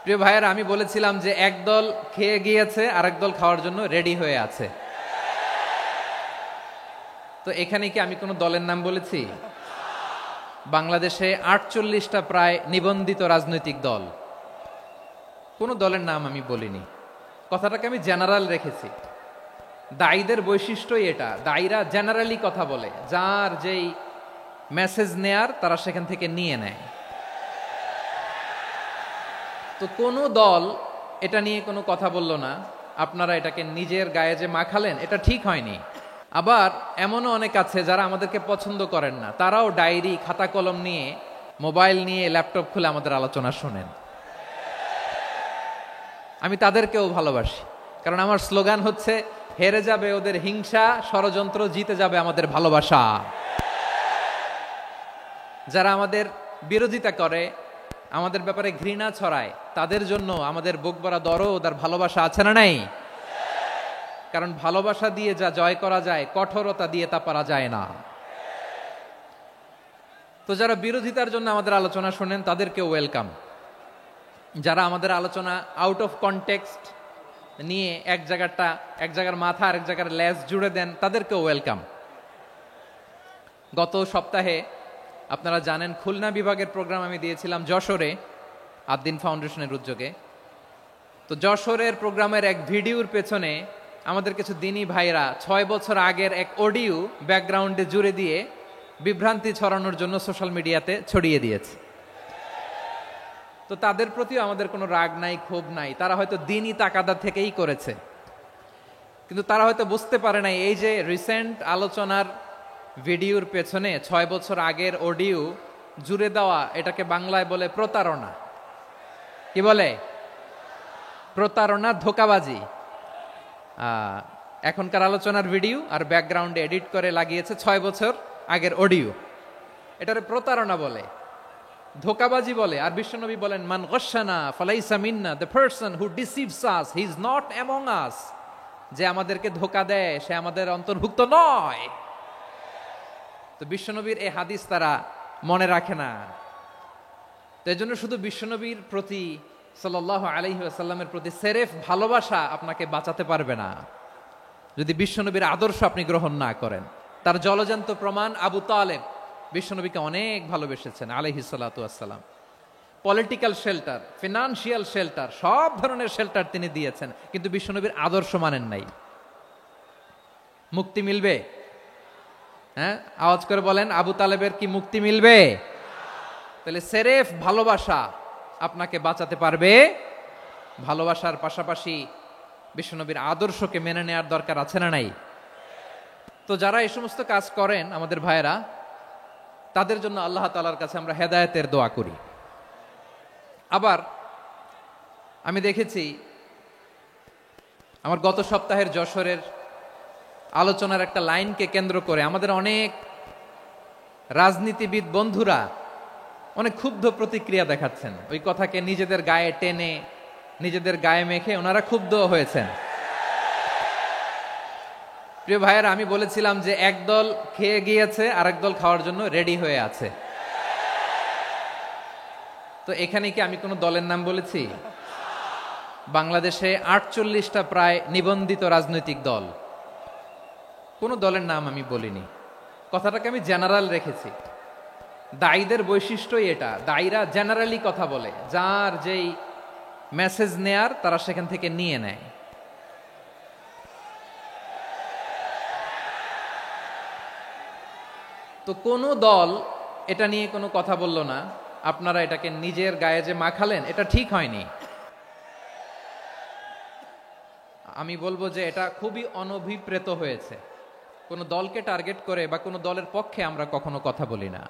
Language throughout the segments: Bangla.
প্রিয় ভাইয়েরা, আমি বলেছিলাম যে একদল খেয়ে গিয়েছে আর একদল খাওয়ার জন্য রেডি হয়ে আছে। তো এখানে কি আমি কোনো দলের নাম বলেছি? বাংলাদেশে ৪৮টা প্রায় নিবন্ধিত রাজনৈতিক দল, কোনো দলের নাম আমি বলিনি। কথাটাকে আমি জেনারেল রেখেছি। দায়ীদের বৈশিষ্ট্যই এটা, দায়ীরা জেনারেলি কথা বলে, যার যেই মেসেজ নেয়ার তারা সেখান থেকে নিয়ে নেয়। তো কোনো দল এটা নিয়ে কোনো কথা বলল না, আপনারা এটাকে নিজের গায়ে যে মাখালেন এটা ঠিক হয়নি। আবার এমনও অনেক আছে যারা আমাদেরকে পছন্দ করেন না, তারাও ডায়েরি খাতা কলম নিয়ে, মোবাইল নিয়ে, ল্যাপটপ খুলে আমাদের আলোচনা শোনেন। আমি তাদেরকেও ভালোবাসি, কারণ আমার স্লোগান হচ্ছে, হেরে যাবে ওদের হিংসা, ষড়যন্ত্র, জিতে যাবে আমাদের ভালোবাসা। যারা আমাদের বিরোধিতা করে, আমাদের ব্যাপারে ঘৃণা ছড়ায়, তাদের জন্য আমাদের বুক ভরা দরদ আর ভালোবাসা আছে না নাই? কারণ ভালোবাসা দিয়ে যা জয় করা যায়, কঠোরতা দিয়ে তা পারা যায় না। তো যারা বিরোধিতার জন্য আমাদের আলোচনা শোনেন তাদেরকে ওয়েলকাম। যারা আমাদের আলোচনা আউট অফ কনটেক্সট নিয়ে এক জায়গার মাথা আর এক জায়গার লেজ জুড়ে দেন, তাদেরকে ওয়েলকাম। গত সপ্তাহে আপনারা জানেন, খুলনা বিভাগের প্রোগ্রাম আমি দিয়েছিলাম যশোরে, আদ্দিন ফাউন্ডেশনের উদ্যোগে। তো যশোরের প্রোগ্রামের এক ভিডিওর পেছনে আমাদের কিছু দিনী ভাইরা 6 বছর আগের এক অডিও ব্যাকগ্রাউন্ডে জুড়ে দিয়ে বিভ্রান্তি ছড়ানোর জন্য সোশ্যাল মিডিয়াতে ছড়িয়ে দিয়েছে। তো তাদের প্রতিও আমাদের কোনো রাগ নাই, ক্ষোভ নাই। তারা হয়তো দিনই তাকাদা থেকেই করেছে, কিন্তু তারা হয়তো বুঝতে পারে নাই এই যে রিসেন্ট আলোচনার ভিডিওর পেছনে 6 বছর আগের অডিও জুড়ে দেওয়া, এটাকে বাংলায় বলে প্রতারণা। কি বলে? প্রতারণা, ধোঁকাবাজি। এখনকার আলোচনার ভিডিও আর ব্যাকগ্রাউন্ডে এডিট করে লাগিয়েছে 6 বছর আগের অডিও। এটারে প্রতারণা বলে, ধোঁকাবাজি বলে। আর বিশ্বনবী বলেন, মান গশানা ফালাইসা মিন্না, the person who deceives us, he is not among us. যে আমাদেরকে ধোঁকা দেয় সে আমাদের অন্তর্ভুক্ত নয়। তো বিশ্বনবীর এই হাদিস তারা মনে রাখে না। তো এই জন্য শুধু বিশ্বনবীর প্রতি সাল্লাল্লাহু আলাইহি ওয়াসাল্লামের প্রতি সেরেফ ভালোবাসা আপনাকে বাঁচাতে পারবে না যদি বিশ্বনবীর আদর্শ আপনি গ্রহণ না করেন। তার জলজান্ত প্রমাণ, আবু তালেব বিশ্বনবীকে অনেক ভালোবেসেছেন আলাইহিস সালাতু ওয়াসসালাম। পলিটিক্যাল শেল্টার, ফিনান্সিয়াল শেল্টার, সব ধরনের শেল্টার তিনি দিয়েছেন, কিন্তু বিশ্বনবীর আদর্শ মানেন নাই। মুক্তি মিলবে? হ্যাঁ, আওয়াজ করে বলেন, আবু তালেবের কি মুক্তি মিলবে? তাহলে সেরেফ ভালোবাসা আপনাকে বাঁচাতে পারবে। ভালোবাসার পাশাপাশি বিশ্বনবীর আদর্শকে মেনে নেওয়ার দরকার আছে না নাই? তো যারা এই সমস্ত কাজ করেন আমাদের ভাইয়েরা, তাদের জন্য আল্লাহ তাআলার কাছে আমরা হেদায়েতের দোয়া করি। আবার আমি দেখেছি, আমার গত সপ্তাহের যশোরের আলোচনার একটা লাইনকে কেন্দ্র করে আমাদের অনেক রাজনীতিবিদ বন্ধুরা অনেক ক্ষুব্ধ প্রতিক্রিয়া দেখাচ্ছেন। ওই কথাকে নিজেদের গায়ে টেনে, নিজেদের গায়ে মেখে ওনারা ক্ষুব্ধ হয়েছেন। প্রিয় ভাইয়েরা, আমি বলেছিলাম যে একদল খেয়ে গিয়েছে আর একদল খাওয়ার জন্য রেডি হয়ে আছে। তো এখানে কি আমি কোনো দলের নাম বলেছি? বাংলাদেশে ৪৮টা প্রায় নিবন্ধিত রাজনৈতিক দল, কোনো দলের নাম আমি বলিনি। কথাটাকে আমি জেনারেল রেখেছি। দায়ীদের বৈশিষ্ট্যই এটা, দায়ীরা জেনারেলি কথা বলে, যার যেই মেসেজ নেয়ার তারা সেখান থেকে নিয়ে নেয়। তো কোনো দল এটা নিয়ে কোনো কথা বলল না, আপনারা এটাকে নিজের গায়ে যে মাখালেন এটা ঠিক হয়নি। আমি বলবো যে এটা খুবই অনভিপ্রেত হয়েছে। কোনো দলকে টার্গেট করে বা কোনো দলের পক্ষে আমরা কখনো কথা বলি না।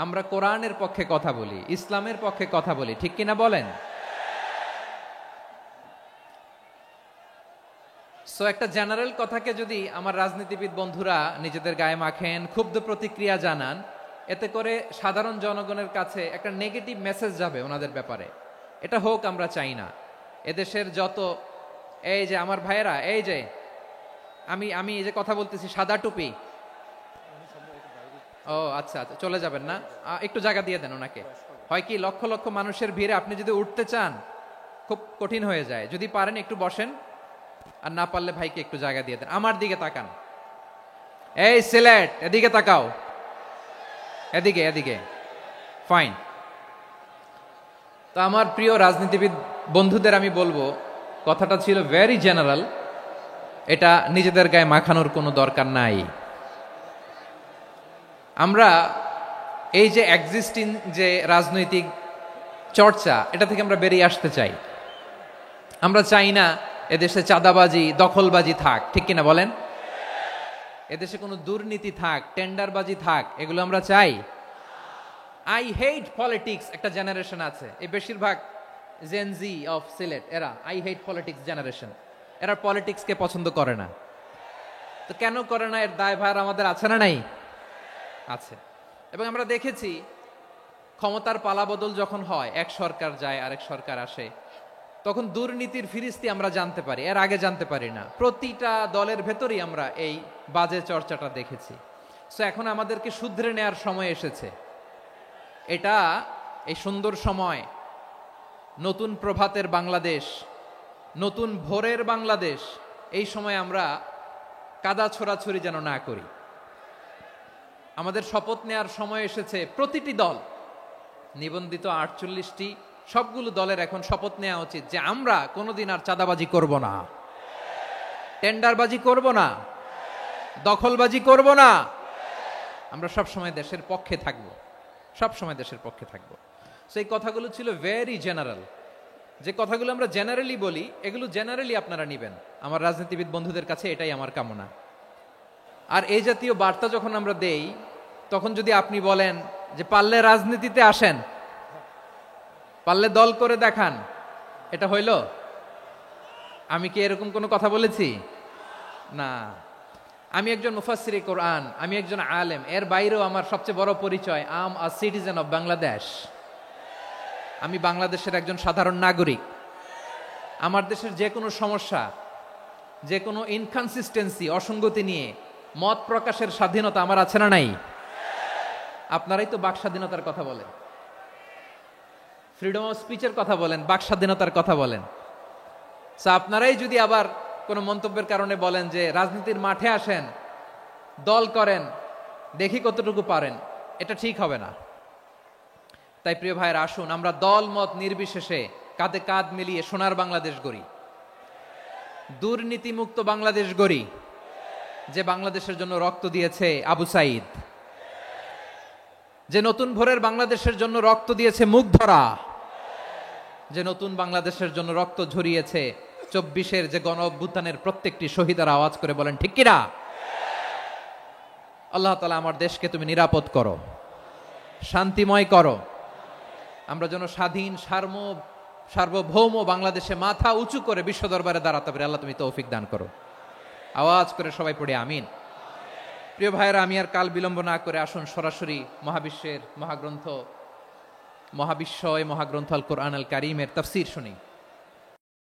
আমরা কোরআনের পক্ষে কথা বলি, ইসলামের পক্ষে কথা বলি, ঠিক কিনা বলেন? সো একটা জেনারেল কথাকে যদি আমার রাজনীতিবিদ বন্ধুরা নিজেদের গায়ে মাখেন, ক্ষুব্ধ প্রতিক্রিয়া জানান, এতে করে সাধারণ জনগণের কাছে একটা নেগেটিভ মেসেজ যাবে ওনাদের ব্যাপারে। এটা হোক আমরা চাই না। এদেশের যত, এই যে আমার ভাইয়েরা, এই যে আমি এই যে কথা বলতেছি, সাদা টুপি, ও আচ্ছা আচ্ছা, চলে যাবেন না, একটু জায়গা দিয়ে দেন ওনাকে। হয় কি, লক্ষ লক্ষ মানুষের ভিড়ে আপনি যদি উঠতে চান খুব কঠিন হয়ে যায়। যদি পারেন একটু বসেন, আর না পারলে ভাইকে একটু জায়গা দিয়ে দেন। আমার দিকে তাকান, এই সিলেট এদিকে তাকাও, এদিকে এদিকে, ফাইন। তো আমার প্রিয় রাজনীতিবিদ বন্ধুদের আমি বলবো, কথাটা ছিল ভেরি জেনারেল, এটা নিজেদের গায়ে মাখানোর কোনো দরকার নাই। আমরা এই যে এক্সিস্টিং যে রাজনৈতিক চর্চা, এটা থেকে আমরা বেরিয়ে আসতে চাই। আমরা চাই না এদেশে চাঁদাবাজি, দখলবাজি থাক, ঠিক কিনা বলেন? এদেশে কোনো দুর্নীতি থাক, টেন্ডারবাজি থাক, এগুলো আমরা চাই? আই হেট পলিটিক্স একটা জেনারেশন আছে, এই বেশিরভাগ জেনজি অফ সিলেট, এরা আই হেট পলিটিক্স জেনারেশন, এরা পলিটিক্সকে পছন্দ করে না। তো কেন করে না, এর দায়ভার আমাদের আছে না নাই? আছে। এবং আমরা দেখেছি ক্ষমতার পালাবদল যখন হয়, এক সরকার যায় আরেক সরকার আসে, তখন দুর্নীতির ফিরিস্তি আমরা জানতে পারি, এর আগে জানতে পারি না। প্রতিটা দলের ভেতরেই আমরা এই বাজে চর্চাটা দেখেছি। সো এখন আমাদেরকে শুধরে নেয়ার সময় এসেছে। এটা এই সুন্দর সময়, নতুন প্রভাতের বাংলাদেশ, নতুন ভোরের বাংলাদেশ, এই সময় আমরা কাদা ছোড়াছুরি যেন না করি। আমাদের শপথ নেয়ার সময় এসেছে। প্রতিটি দল, নিবন্ধিত 48টি, সবগুলো দলের এখন শপথ নেওয়া উচিত যে আমরা কোনোদিন আর চাঁদাবাজি করব না, টেন্ডারবাজি করব না, দখলবাজি করব না। আমরা সবসময় দেশের পক্ষে থাকব, সবসময় দেশের পক্ষে থাকব। সেই কথাগুলো ছিল ভেরি জেনারেল। যে কথাগুলো আমরা জেনারেলি বলি, এগুলো জেনারেলি আপনারা নিবেন। আমার রাজনীতিবিদ বন্ধুদের কাছে এটাই আমার কামনা। আর এই জাতীয় বার্তা যখন আমরা দেই, তখন যদি আপনি বলেন যে পারলে রাজনীতিতে আসেন, পারলে দল করে দেখান, এটা হইল? আমি কি এরকম কোনো কথা বলেছি? না। আমি একজন মুফাসসিরে কোরআন, আমি একজন আলেম, এর বাইরেও আমার সবচেয়ে বড় পরিচয় আম আ সিটিজেন অফ বাংলাদেশ। আমি বাংলাদেশের একজন সাধারণ নাগরিক। আমার দেশের যে কোনো সমস্যা, যে কোনো ইনকনসিস্টেন্সি, অসঙ্গতি নিয়ে মত প্রকাশের স্বাধীনতা আমার আছে না নাই? আপনারাই তো বাক স্বাধীনতার কথা বলেন, ফ্রিডম অফ স্পিচের কথা বলেন, বাক স্বাধীনতার কথা বলেন। আপনারাই যদি আবার কোনো মন্তব্যের কারণে বলেন যে রাজনীতির মাঠে আসেন, দল করেন, দেখি কতটুকু পারেন, এটা ঠিক হবে না। তাই প্রিয় ভাইয়ের, আসুন আমরা দল মত নির্বিশেষে কাঁধে কাঁধ মিলিয়ে সোনার বাংলাদেশ গড়ি, দুর্নীতিমুক্ত বাংলাদেশ গড়ি, যে বাংলাদেশের জন্য রক্ত দিয়েছে আবু সাইদ, যে নতুন ভোরের বাংলাদেশের জন্য রক্ত দিয়েছে মুগ্ধরা, যে নতুন বাংলাদেশের জন্য রক্ত ঝরিয়েছে 24-এর যে গণ অভ্যুত্থানের প্রত্যেকটি শহীদের। আওয়াজ করে বলেন ঠিক কিনা? আল্লাহ তাআলা আমার দেশকে তুমি নিরাপদ করো, শান্তিময় করো। আমরা যেন স্বাধীন সার্বভৌম বাংলাদেশে মাথা উঁচু করে বিশ্ব দরবারে দাঁড়াতে পারি। আল্লাহ তুমি তৌফিক দান করো। আওয়াজ করে সবাই পড়ে আমিন। প্রিয় ভাইয়েরা, আমি আর কাল বিলম্ব না করে আসুন সরাসরি মহাবিশ্বের মহাগ্রন্থ, মহাবিশ্বয় মহাগ্রন্থ আল কোরআন আল কারীমের তাফসীর শুনি।